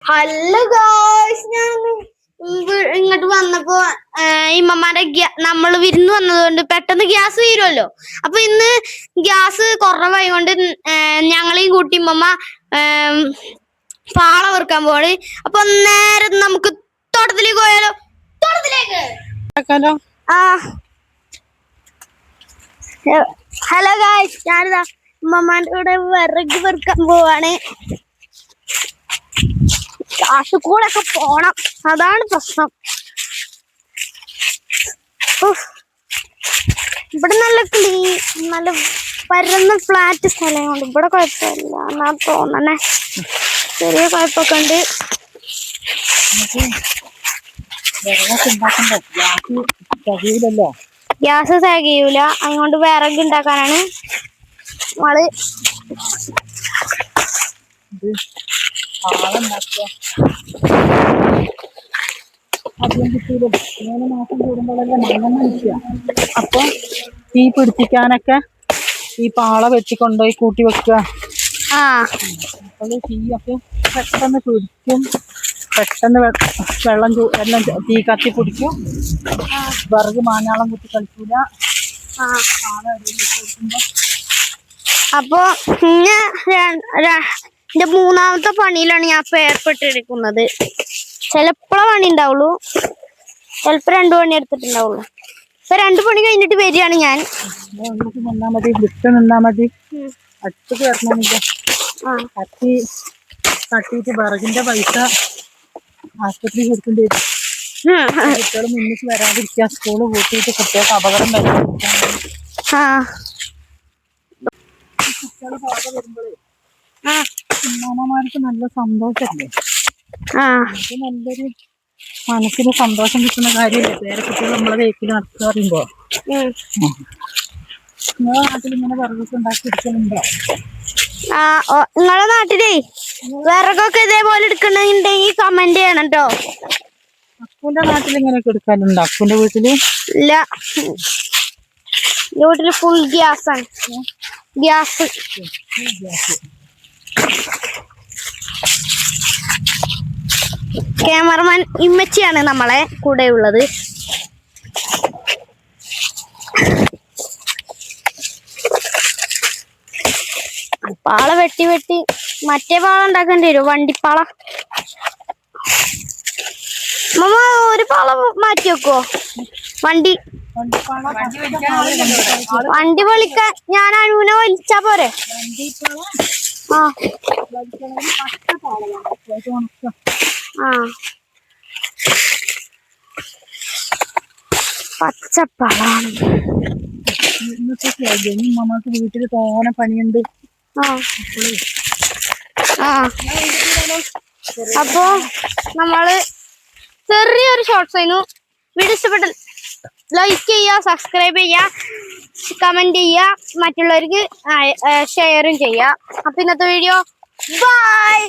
Hello guys, ഞാൻ ഇങ്ങോട്ട് വന്നപ്പോ ഇമ്മമാരെ നമ്മൾ വിരുന്ന് വന്നതുകൊണ്ട് പെട്ടെന്ന് ഗ്യാസ് തീരുമല്ലോ. അപ്പൊ ഇന്ന് ഗ്യാസ് കുറവായി കൊണ്ട് ഞങ്ങളെയും കൂട്ടി ഇമ്മമ്മ പാള വറുക്കാൻ പോവാണ്. അപ്പൊ നേരെ നമുക്ക് തോട്ടത്തിലേക്ക് പോയാലോ. തോട്ടത്തിലേക്ക് ഹലോ ഗായ്സ്, ഞാനിതാ ഇമ്മമാന്റെ കൂടെ വിറക് വറുക്കാൻ പോവാണ്. കാട്ടുകൂടൊക്കെ പോണം, അതാണ് പ്രശ്നം. ഇവിടെ നല്ല നല്ല പരന്ന ഫ്ലാറ്റ് സ്ഥലം കൊണ്ട് ഇവിടെ കുഴപ്പമില്ല എന്നാ തോന്നണേ. ചെറിയ കുഴപ്പമൊക്കെ ഉണ്ട്. ഗ്യാസ് തികയൂല, അതുകൊണ്ട് വിറക് ഉണ്ടാക്കാനാണ് നമ്മള് അപ്പൊ തീ പിടിപ്പിക്കാനൊക്കെ ഈ പാള വെട്ടിക്കൊണ്ടുപോയി കൂട്ടി വെക്കുക. അപ്പോൾ തീയൊക്കെ പെട്ടെന്ന് പിടിക്കും, പെട്ടെന്ന് വെള്ളം എല്ലാം തീ കത്തി പിടിക്കും. വിറക് മാഞ്ഞാളം കുത്തി കളിക്കൂല. അപ്പൊ എന്റെ മൂന്നാമത്തെ പണിയിലാണ് ഞാൻ ഇപ്പൊ ഏർപ്പെട്ടിരിക്കുന്നത്. ചിലപ്പോഴേ പണി ഉണ്ടാവുള്ളൂ, ചിലപ്പോ 2 പണി എടുത്തിട്ടുണ്ടാവുള്ളൂ. ഇപ്പൊ 2 പണി കഴിഞ്ഞിട്ട് വരികയാണ് ഞാൻ. നിന്നാ മതി, വിട്ട് നിന്നാ മതി, അടുത്തേക്ക് വരണമെന്നില്ല. കത്തി തട്ടിയിട്ട് വിറകിന്റെ പൈസ ആശുപത്രി കൊടുക്കേണ്ടി വരും. കുട്ടികൾ മുന്നിട്ട് വരാതിരിക്കാൻ, സ്കൂള് കൂട്ടിയിട്ട് കുട്ടികൾക്ക് അപകടം വരാതിരിക്കാൻ. കുട്ടികൾ പാകം വരുമ്പോഴേ അമ്മമാർക്ക് നല്ല സന്തോഷല്ലേ. അത് നല്ലൊരു മനസ്സിന് സന്തോഷം കിട്ടുന്ന കാര്യമല്ലേ. വേറെ കുട്ടികൾ നമ്മളെ വീട്ടിൽ നടക്കുക പറയുമ്പോ. നിങ്ങളെ നാട്ടിൽ ഇങ്ങനെ വിറകൊക്കെ ഉണ്ടാക്കി എടുക്കലുണ്ടോ? നിങ്ങളെ നാട്ടിലേ വിറകൊക്കെ ഇതേപോലെ എടുക്കണമെന്നുണ്ടെങ്കിൽ കമന്റ് ചെയ്യണം കേട്ടോ. അക്കുന്റെ നാട്ടിൽ ഇങ്ങനെയൊക്കെ എടുക്കാനുണ്ടോ? അക്കുന്റെ വീട്ടില് ഇല്ല, വീട്ടില് ഫുൾ ഗ്യാസാണ്. ഗ്യാസ് ക്യാമറമാൻ ഇമ്മച്ചിയാണ് നമ്മളെ കൂടെ ഉള്ളത്. പാള വെട്ടി വെട്ടി മറ്റേ പാള ഉണ്ടാക്കേണ്ടി വരും, വണ്ടിപ്പാള. മമ്മ ഒരു പാള മാറ്റി വെക്കോ? വണ്ടി വിളിക്കാൻ ഞാൻ അനുവിനെ വലിച്ചാ പോരെ? പച്ചപ്പാളാണ്. നമുക്ക് വീട്ടില് തോനെ പണിയുണ്ട്. അപ്പൊ നമ്മള് ചെറിയൊരു ഷോർട്സ് ആയിരുന്നു. വീഡിയോ ഇഷ്ടപ്പെട്ട ലൈക്ക് ചെയ്യുക, സബ്സ്ക്രൈബ് ചെയ്യുക, കമന്റ് ചെയ്യുക, മറ്റുള്ളവർക്ക് ഷെയറും ചെയ്യുക. അപ്പൊ ഇന്നത്തെ വീഡിയോ ബൈ.